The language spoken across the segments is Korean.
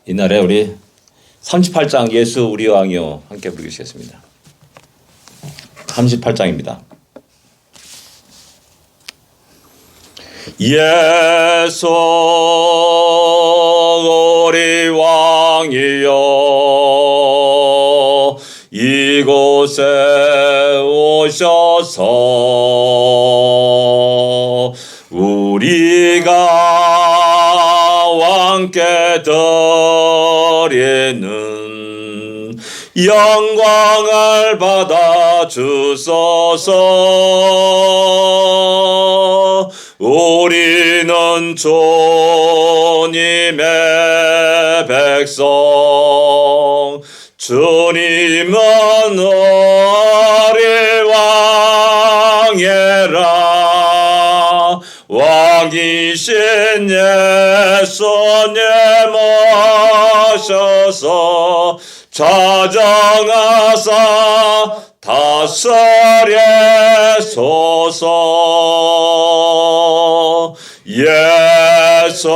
이날에 우리 38장 예수 우리 왕이여 함께 부르시겠습니다. 38장입니다. 예수 우리 왕이여 이곳에 오셔서 우리가 왕께 드리는 영광을 받아 주소서. 우리는 주님의 백성, 주님은 우리 왕이라. 왕이신 예수님 오셔서 자정하사 다스리소서. 예수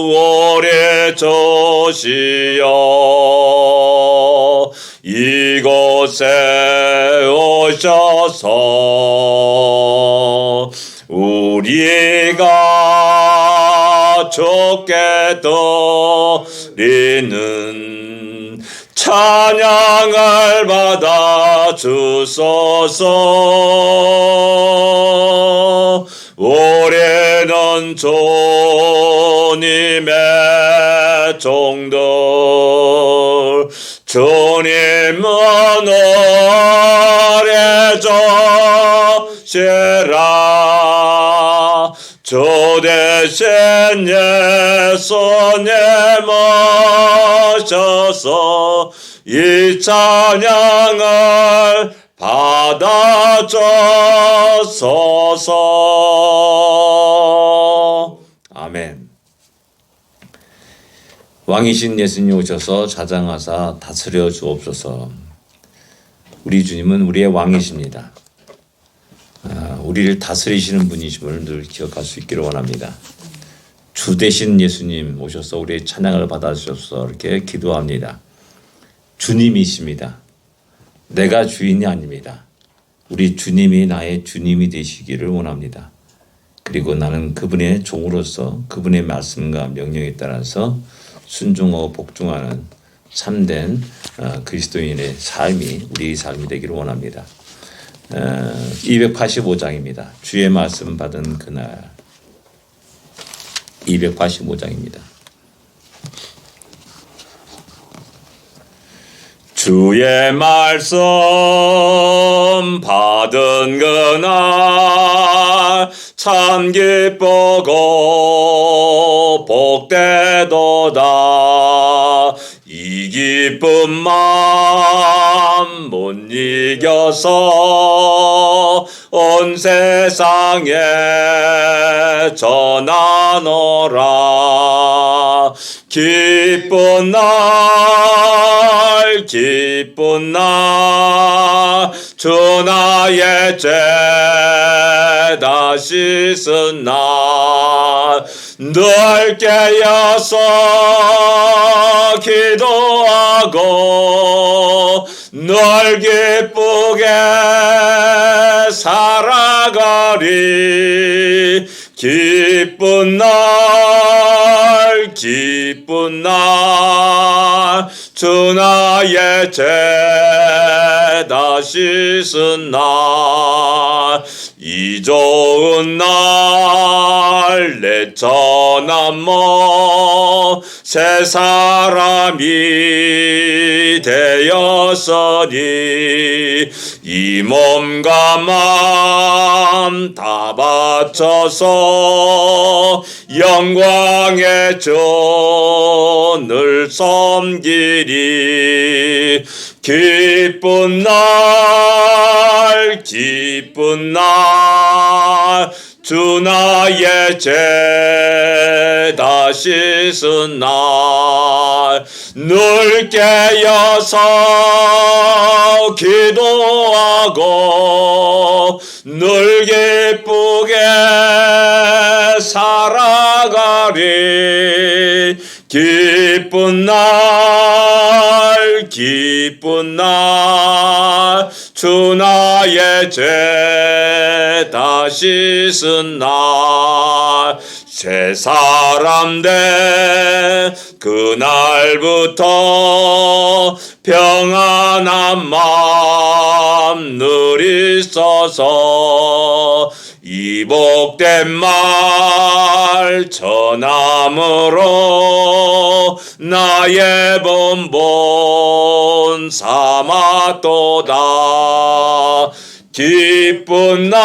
우리 주시여 이곳에 오셔서 우리가 주께 드리는 찬양을 받아 주소서. 우리는 주님의 종들, 주님은 우리 주시라. 주 대신 예수님 오셔서 이 찬양을 받아 주소서. 아멘. 왕이신 예수님 오셔서 자장하사 다스려 주옵소서. 우리 주님은 우리의 왕이십니다. 우리를 다스리시는 분이심을 늘 기억할 수 있기를 원합니다. 주 대신 예수님 오셔서 우리의 찬양을 받아주셔서 이렇게 기도합니다. 주님이십니다. 내가 주인이 아닙니다. 우리 주님이 나의 주님이 되시기를 원합니다. 그리고 나는 그분의 종으로서 그분의 말씀과 명령에 따라서 순종하고 복종하는 참된 그리스도인의 삶이 우리의 삶이 되기를 원합니다. 285장입니다. 주의 말씀 받은 그날. 285장입니다. 주의 말씀 받은 그날 참 기쁘고 복되도다. 이 기쁜 마음 못 이겨서 온 세상에 전하노라. 기쁜 날 기쁜 날 주 나의 죄 다 씻은 날 늘 깨어서 기도하고 늘 기쁘게 살아가리. 기쁜 날 기쁜 날 주 나의 죄 다 씻은 날 이 좋은 날 내 처남모 새 사람이 되었으니 이 몸과 마음 다 바쳐서 영광의 주를 섬기리. 기쁜 날 기쁜 날 주 나의 죄다 씻은 날 늘 깨어서 기도하고 늘 기쁘게 살아가리. 기쁜 날 주 나의 죄다 씻은 날 새 사람 된 그날부터 평안한 마음 늘 있어서 이 복된 말 전함으로 나의 본본 삼았도다. 기쁜 날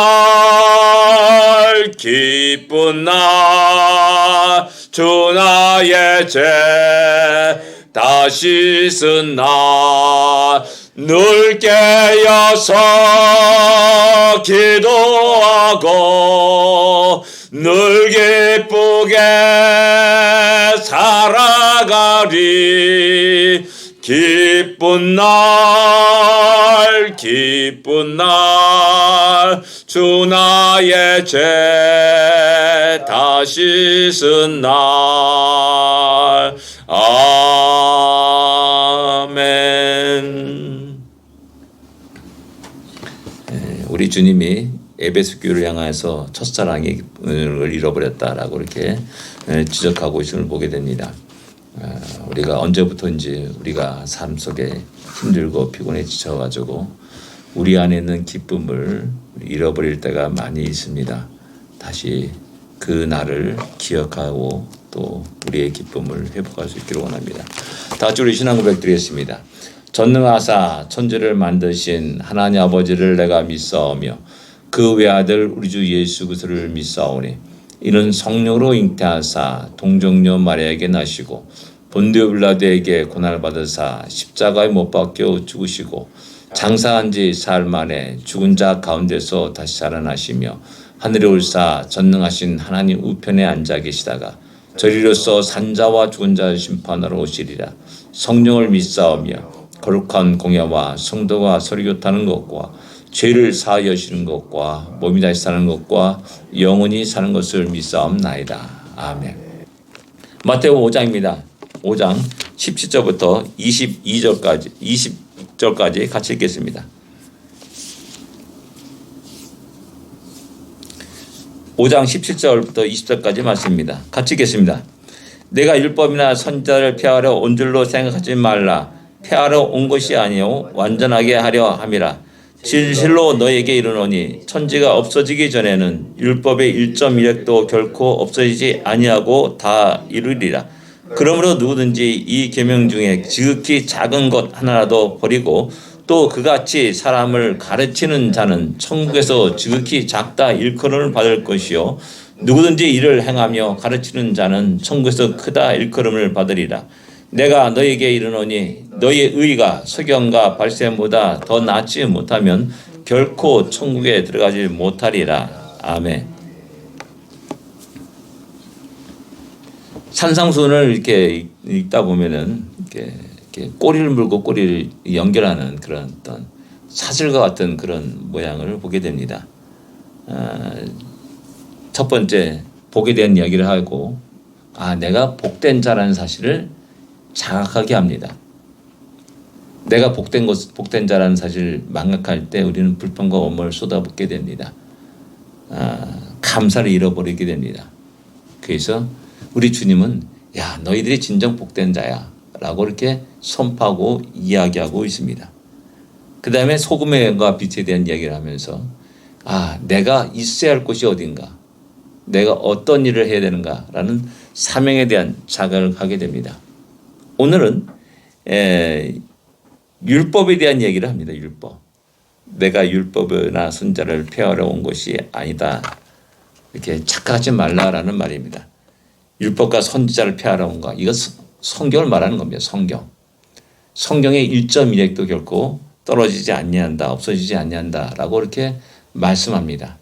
주 나의 죄다 씻은 날 늘 깨어서 기도하고 늘 기쁘게 살아가리. 기쁜 날 주 나의 죄다 씻은 날. 아멘. 우리 주님이 에베소 교회를 향해서 첫사랑을 잃어버렸다라고 이렇게 지적하고 있음을 보게 됩니다. 우리가 언제부터인지 우리가 삶 속에 힘들고 피곤해 지쳐가지고 우리 안에 있는 기쁨을 잃어버릴 때가 많이 있습니다. 다시 그 날을 기억하고 또 우리의 기쁨을 회복할 수 있기를 원합니다. 다 같이 우리 신앙 고백 드리겠습니다. 전능하사 천지를 만드신 하나님 아버지를 내가 믿사오며 그 외아들 우리 주 예수 그리스도를 믿사오니 이는 성령으로 잉태하사 동정녀 마리아에게 나시고 본디오 빌라도에게 고난을 받으사 십자가에 못 박혀 죽으시고 장사한 지 사흘 만에 죽은 자 가운데서 다시 살아나시며 하늘에 올사 전능하신 하나님 우편에 앉아 계시다가 저리로서 산자와 죽은 자 심판하러 오시리라. 성령을 믿사오며 거룩한 공예와 성도가 서리교타는 것과 죄를 사하여 주시는 것과 몸이 다시 사는 것과 영원히 사는 것을 믿사옵나이다. 아멘. 마태복음 5장입니다. 5장 17절부터 20절까지 같이 읽겠습니다. 5장 17절부터 20절까지 말씀입니다. 같이 읽겠습니다. 내가 율법이나 선지자를 폐하려 온 줄로 생각하지 말라. 폐하러 온 것이 아니요 완전하게 하려 함이라. 진실로 너에게 이르노니 천지가 없어지기 전에는 율법의 1.1획도 결코 없어지지 아니하고 다 이루리라. 그러므로 누구든지 이 계명 중에 지극히 작은 것 하나라도 버리고 또 그같이 사람을 가르치는 자는 천국에서 지극히 작다 일컬음을 받을 것이요 누구든지 이를 행하며 가르치는 자는 천국에서 크다 일컬음을 받으리라. 내가 너에게 이르노니 너의 의가 서경과 발셈보다 더 낫지 못하면 결코 천국에 들어가지 못하리라. 아멘. 산상수훈을 이렇게 읽다 보면은 이렇게 꼬리를 물고 꼬리를 연결하는 그런 어떤 사슬과 같은 그런 모양을 보게 됩니다. 첫 번째 복에 대한 이야기를 하고 내가 복된 자라는 사실을 자각하게 합니다. 내가 복된 자라는 사실을 망각할 때 우리는 불평과 원망을 쏟아붓게 됩니다. 감사를 잃어버리게 됩니다. 그래서 우리 주님은 너희들이 진정 복된 자야 라고 이렇게 선포하고 이야기하고 있습니다. 그 다음에 소금과 빛에 대한 이야기를 하면서 내가 있어야 할 곳이 어딘가, 내가 어떤 일을 해야 되는가 라는 사명에 대한 자각을 하게 됩니다. 오늘은 율법에 대한 얘기를 합니다. 율법. 내가 율법이나 선지자를 폐하러 온 것이 아니다. 이렇게 착각하지 말라라는 말입니다. 율법과 선지자를 폐하러 온 것. 이거 성경을 말하는 겁니다. 성경의 1.1획도 결코 떨어지지 아니한다. 없어지지 아니한다. 라고 이렇게 말씀합니다.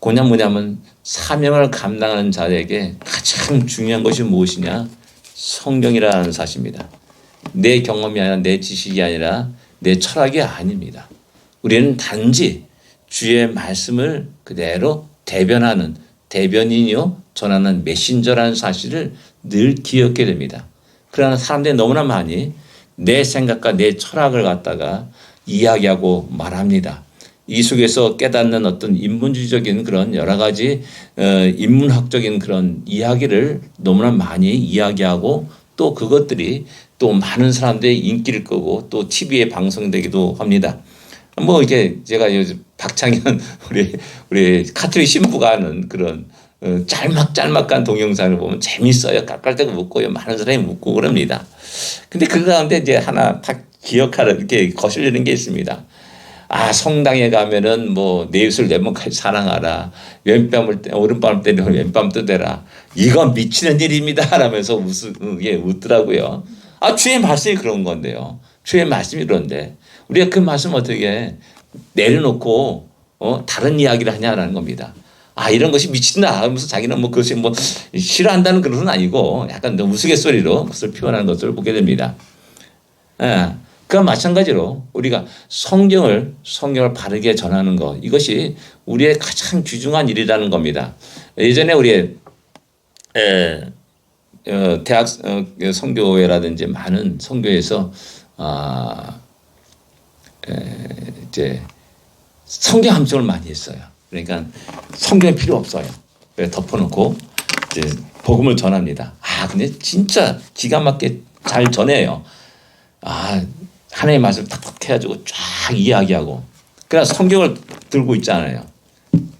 그냥 뭐냐면 사명을 감당하는 자에게 가장 중요한 것이 무엇이냐? 성경이라는 사실입니다. 내 경험이 아니라 내 지식이 아니라 내 철학이 아닙니다. 우리는 단지 주의 말씀을 그대로 대변하는 대변인이요 전하는 메신저라는 사실을 늘 기억해야 됩니다. 그러나 사람들이 너무나 많이 내 생각과 내 철학을 갖다가 이야기하고 말합니다. 이 속에서 깨닫는 어떤 인문주의적인 그런 여러 가지 인문학적인 그런 이야기를 너무나 많이 이야기하고 또 그것들이 또 많은 사람들의 인기를 끄고 또 TV에 방송되기도 합니다. 뭐 이렇게 제가 요즘 박창현 우리 카톨릭 신부가 하는 그런 짤막짤막한 동영상을 보면 재밌어요. 깔깔대고 웃고요. 많은 사람이 웃고 그럽니다. 근데 그 가운데 이제 하나 딱 기억하는 이렇게 거슬리는 게 있습니다. 아, 성당에 가면은 뭐 내 입술 내 몸까지 사랑하라. 오른밤을 때리면 왼밤 뜨대라. 이건 미치는 일입니다. 라면서 웃더라고요. 아, 주의 말씀이 그런 건데요. 주의 말씀이 그런데 우리가 그 말씀 어떻게 내려놓고 다른 이야기를 하냐라는 겁니다. 아, 이런 것이 미친다 하면서 자기는 뭐 그것이 뭐 싫어한다는 그런 건 아니고 약간 우스갯소리로 그것을 표현하는 것을 보게 됩니다. 예. 그와 마찬가지로 우리가 성경을 바르게 전하는 것 이것이 우리의 가장 귀중한 일이라는 겁니다. 예전에 우리의 대학 선교회라든지 많은 선교에서 이제 성경 함정을 많이 했어요. 그러니까 성경이 필요 없어요. 덮어놓고 이제 복음을 전합니다. 아, 근데 진짜 기가 막히게 잘 전해요. 아, 하나님의 말씀을 탁탁 해가지고 쫙 이야기하고. 그래서 성경을 들고 있잖아요.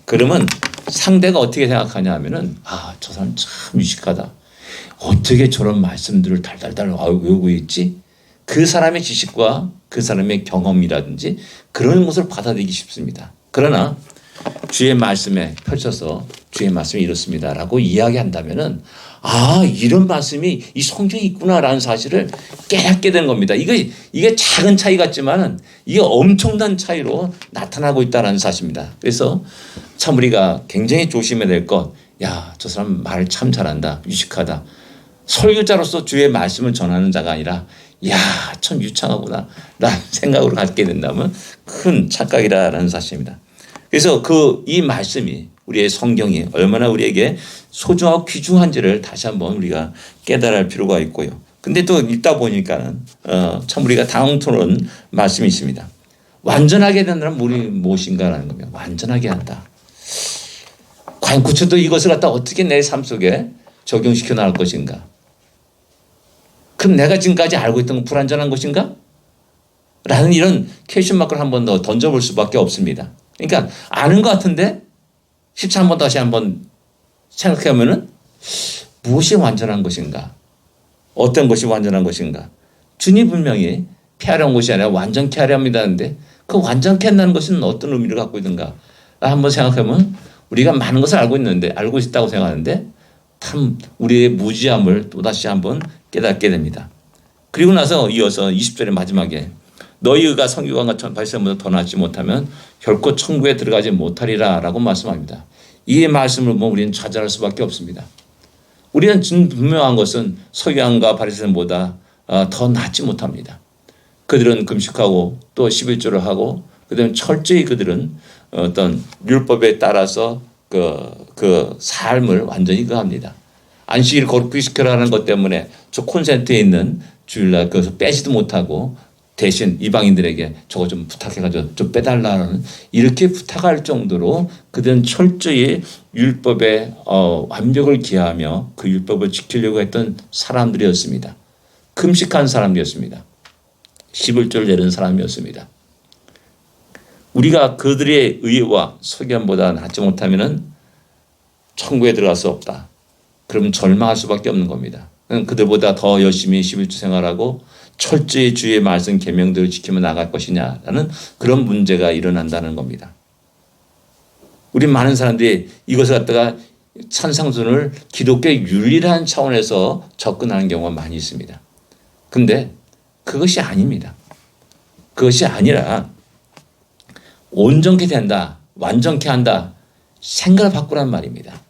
그러면 상대가 어떻게 생각하냐 하면은, 아, 저 사람 참 유식하다. 어떻게 저런 말씀들을 달달달 외우고 있지? 그 사람의 지식과 그 사람의 경험이라든지 그런 것을 받아들이기 쉽습니다. 그러나 주의 말씀에 펼쳐서 주의 말씀이 이렇습니다라고 이야기한다면은 아, 이런 말씀이 이 성경에 있구나라는 사실을 깨닫게 되는 겁니다. 이게 작은 차이 같지만은 이게 엄청난 차이로 나타나고 있다는 사실입니다. 그래서 참 우리가 굉장히 조심해야 될 것, 야, 저 사람 말 참 잘한다, 유식하다. 설교자로서 주의 말씀을 전하는 자가 아니라 야, 참 유창하구나 라는 생각으로 갖게 된다면 큰 착각이라는 사실입니다. 그래서 이 말씀이 우리의 성경이 얼마나 우리에게 소중하고 귀중한지를 다시 한번 우리가 깨달아야 할 필요가 있고요. 근데 또 읽다 보니까는 참 우리가 당황스러운 말씀이 있습니다. 완전하게 된다는 무엇인가라는 겁니다. 완전하게 한다. 과연 구체도 이것을 갖다 어떻게 내 삶 속에 적용시켜 나갈 것인가? 그럼 내가 지금까지 알고 있던 건 불완전한 것인가? 라는 이런 퀘스천 마크를 한 번 더 던져볼 수밖에 없습니다. 그러니까 아는 것 같은데 13번 다시 한번 생각해보면은 무엇이 완전한 것인가? 어떤 것이 완전한 것인가? 주님 분명히 피하려는 것이 아니라 완전케 하려 합니다는데 그 완전케 한다는 것은 어떤 의미를 갖고 있는가? 한번 생각하면 우리가 많은 것을 알고 있다고 생각하는데 참 우리의 무지함을 또다시 한번 깨닫게 됩니다. 그리고 나서 이어서 20절의 마지막에 너희가 성경과 바리새인보다 더 낫지 못하면 결코 천국에 들어가지 못하리라 라고 말씀합니다. 이 말씀을 보면 우리는 좌절할 수밖에 없습니다. 우리는 분명한 것은 서기관과 바리새인보다 더 낫지 못합니다. 그들은 금식하고 또 11조를 하고 그다음에 철저히 그들은 어떤 율법에 따라서 그 삶을 완전히 합니다. 안식일 거룩히 지켜라는 것 때문에 저 콘센트에 있는 주일날 그것을 빼지도 못하고 대신 이방인들에게 저거 좀 부탁해가지고 좀 빼달라는 이렇게 부탁할 정도로 그들은 철저히 율법의 완벽을 기하며 그 율법을 지키려고 했던 사람들이었습니다. 금식한 사람이었습니다. 11조를 내는 사람이었습니다. 우리가 그들의 의와 소견보다 낫지 못하면 천국에 들어갈 수 없다. 그러면 절망할 수밖에 없는 겁니다. 그들보다 더 열심히 11조 생활하고 철저히 주의 말씀 계명들을 지키며 나갈 것이냐라는 그런 문제가 일어난다는 겁니다. 우리 많은 사람들이 이것을 갖다가 산상순을 기독교의 윤리라는 차원에서 접근하는 경우가 많이 있습니다. 근데 그것이 아닙니다. 그것이 아니라 온전케 된다, 완전케 한다. 생각을 바꾸란 말입니다.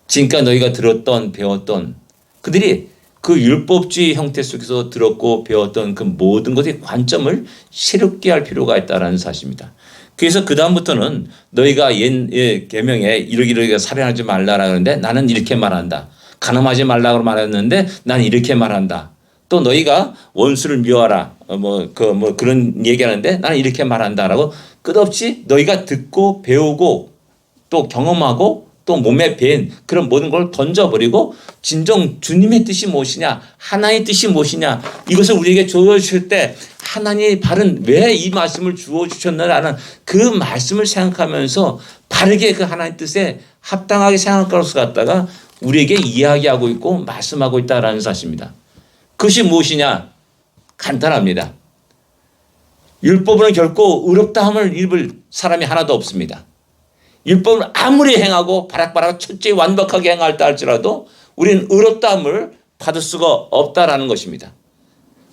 지금까지 너희가 들었던 배웠던 그들이 그 율법주의 형태 속에서 들었고 배웠던 그 모든 것의 관점을 새롭게 할 필요가 있다는 사실입니다. 그래서 그 다음부터는 너희가 옛 계명에 이러기를 살인하지 말라라 그러는데 나는 이렇게 말한다. 간음하지 말라고 말했는데 나는 이렇게 말한다. 또 너희가 원수를 미워하라. 그런 얘기하는데 나는 이렇게 말한다라고 끝없이 너희가 듣고 배우고 또 경험하고 또 몸에 밴 그런 모든 걸 던져버리고 진정 주님의 뜻이 무엇이냐, 하나님의 뜻이 무엇이냐, 이것을 우리에게 주어주실 때 하나님이 바른 왜 이 말씀을 주어주셨나라는 그 말씀을 생각하면서 바르게 그 하나님의 뜻에 합당하게 생각할 것을 갖다가 우리에게 이야기하고 있고 말씀하고 있다라는 사실입니다. 그것이 무엇이냐? 간단합니다. 율법은 결코 의롭다 함을 입을 사람이 하나도 없습니다. 율법을 아무리 행하고 바락바락 철저히 완벽하게 행할다 할지라도 우리는 의롭다함을 받을 수가 없다라는 것입니다.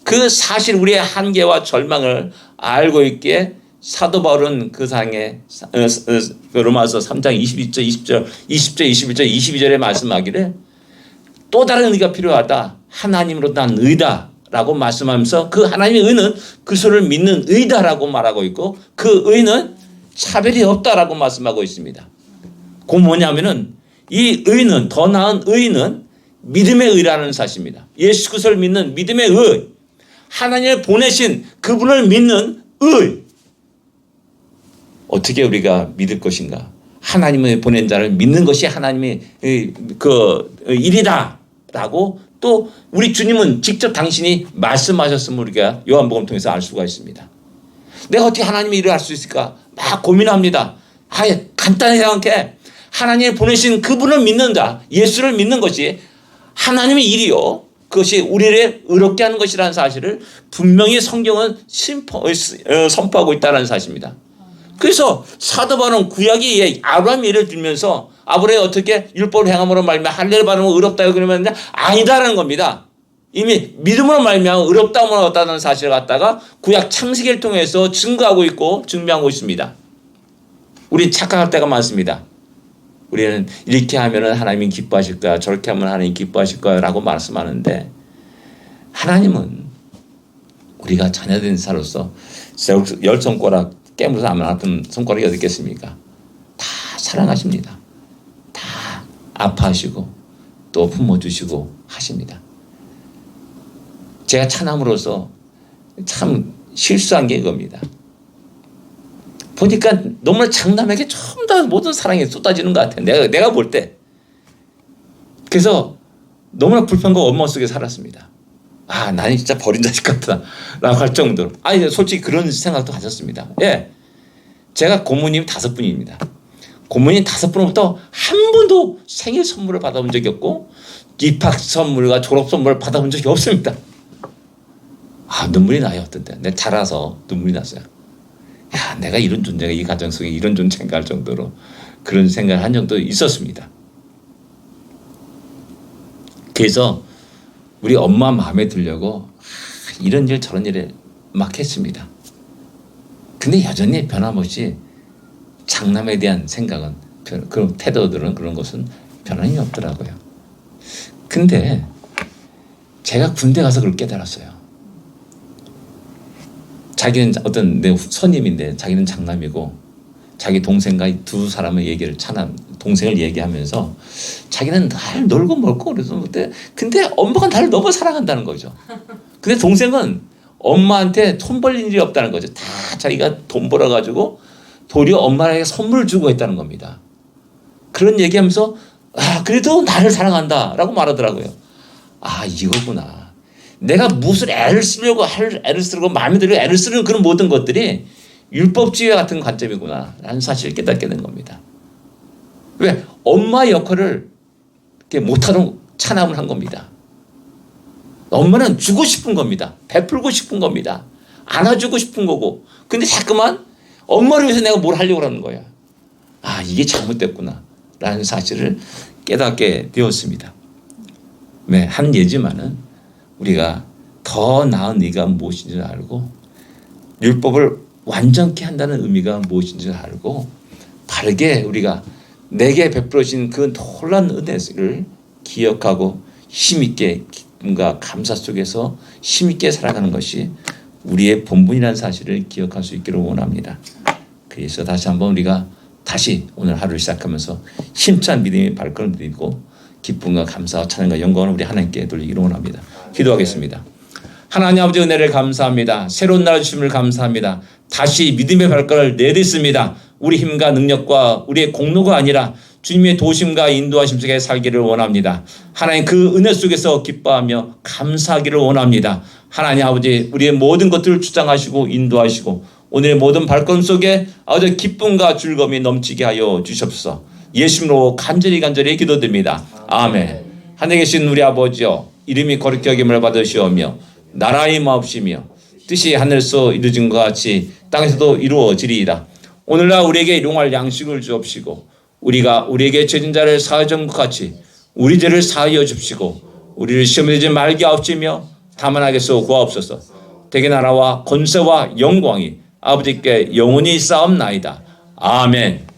그 사실 우리의 한계와 절망을 알고 있기에 사도 바울은 그 상에 로마서 3장 20절, 21절, 22절에 말씀하기를 또 다른 의가 필요하다. 하나님으로 난 의다라고 말씀하면서 그 하나님의 의는 그리스도를 믿는 의다라고 말하고 있고 그 의는 차별이 없다라고 말씀하고 있습니다. 그 뭐냐면은 이 의는 더 나은 의는 믿음의 의라는 사실입니다. 예수 그리스도를 믿는 믿음의 의, 하나님을 보내신 그분을 믿는 의. 어떻게 우리가 믿을 것인가? 하나님을 보낸 자를 믿는 것이 하나님의 그 일이다라고 또 우리 주님은 직접 당신이 말씀하셨음을 우리가 요한복음 통해서 알 수가 있습니다. 내가 어떻게 하나님의 일을 할 수 있을까? 막 고민합니다. 아예 간단히 생각해. 하나님이 보내신 그분을 믿는다. 예수를 믿는 것이 하나님의 일이요. 그것이 우리를 의롭게 하는 것이라는 사실을 분명히 성경은 선포하고 있다는 사실입니다. 그래서 사도 바울은 구약이 아브라함 예를 들면서 아브라함이 어떻게 율법을 행함으로 말미암아 할례를 받으면 의롭다 그러면 아니다라는 겁니다. 이미 믿음으로 말미암아 의롭다함을 얻었다는 사실을 갖다가 구약 창세기를 통해서 증거하고 있고 증명하고 있습니다. 우린 착각할 때가 많습니다. 우리는 이렇게 하면 하나님이 기뻐하실 거야, 저렇게 하면 하나님이 기뻐하실 거야 라고 말씀하는데 하나님은 우리가 자녀된 자로서 열 손가락 깨물어서 안 아픈 손가락이 어디 있겠습니까? 다 사랑하십니다. 다 아파하시고 또 품어주시고 하십니다. 제가 차남으로서 참 실수한 게 이겁니다. 보니까 너무나 장남에게 전부 다 모든 사랑이 쏟아지는 것 같아요. 내가 볼 때. 그래서 너무나 불편과 원망 속에 살았습니다. 아, 나는 진짜 버린 자식 같다. 라고 할 정도로. 아니, 솔직히 그런 생각도 가졌습니다. 예. 제가 고모님이 5분입니다. 고모님 5분부터 한 번도 생일 선물을 받아본 적이 없고, 입학 선물과 졸업 선물을 받아본 적이 없습니다. 아, 눈물이 나요, 어떤 때. 내가 자라서 눈물이 났어요. 야, 내가 이런 존재가 이 가정 속에 이런 존재인가 할 정도로 그런 생각을 한 적도 있었습니다. 그래서 우리 엄마 마음에 들려고 이런 일 저런 일에 막 했습니다. 근데 여전히 변함없이 장남에 대한 생각은 그런 태도들은 그런 것은 변함이 없더라고요. 근데 제가 군대 가서 그걸 깨달았어요. 자기는 어떤 내 선임인데 자기는 장남이고 자기 동생과 두 사람의 얘기를 동생을 얘기하면서 자기는 날 놀고 먹고 그래서 근데 엄마가 나를 너무 사랑한다는 거죠. 근데 동생은 엄마한테 돈 벌린 일이 없다는 거죠. 다 자기가 돈 벌어가지고 도리어 엄마에게 선물을 주고 했다는 겁니다. 그런 얘기하면서 아, 그래도 나를 사랑한다라고 말하더라고요. 아, 이거구나. 내가 무슨 애를 쓰고 마음에 들고 애를 쓰는 그런 모든 것들이 율법주의 같은 관점이구나 라는 사실을 깨닫게 된 겁니다. 왜? 엄마의 역할을 못하는 차남을 한 겁니다. 엄마는 주고 싶은 겁니다. 베풀고 싶은 겁니다. 안아주고 싶은 거고. 근데 자꾸만 엄마를 위해서 내가 뭘 하려고 하는 거야. 아, 이게 잘못됐구나 라는 사실을 깨닫게 되었습니다. 네, 한 예지만은 우리가 더 나은 의가 무엇인지 알고 율법을 완전케 한다는 의미가 무엇인지 알고 바르게 우리가 내게 베풀어진 그 놀라운 은혜를 기억하고 힘있게 기쁨과 감사 속에서 힘있게 살아가는 것이 우리의 본분이라는 사실을 기억할 수 있기를 원합니다. 그래서 다시 한번 우리가 다시 오늘 하루를 시작하면서 힘찬 믿음의 발걸음을 드리고 기쁨과 감사와 찬양과 영광을 우리 하나님께 돌리기를 원합니다. 기도하겠습니다. 하나님 아버지 은혜를 감사합니다. 새로운 날 주심을 감사합니다. 다시 믿음의 발걸음을 내딛습니다. 우리 힘과 능력과 우리의 공로가 아니라 주님의 도심과 인도하심 속에 살기를 원합니다. 하나님 그 은혜 속에서 기뻐하며 감사하기를 원합니다. 하나님 아버지 우리의 모든 것들을 주장하시고 인도하시고 오늘의 모든 발걸음 속에 아버지 기쁨과 즐거움이 넘치게 하여 주시옵소서. 예수님으로 간절히 기도드립니다. 아멘. 하늘에 계신 우리 아버지여 이름이 거룩히 여김을 받으시오며 나라의 마옵시며 뜻이 하늘에서 이루어진 것 같이 땅에서도 이루어지리이다. 오늘날 우리에게 일용할 양식을 주옵시고 우리가 우리에게 죄진 자를 사하여 준 것 같이 우리 죄를 사하여 줍시고 우리를 시험에 들지 말게 하옵시며 다만 하게서 구하옵소서. 대개 나라와 권세와 영광이 아버지께 영원히 쌓옵나이다. 아멘.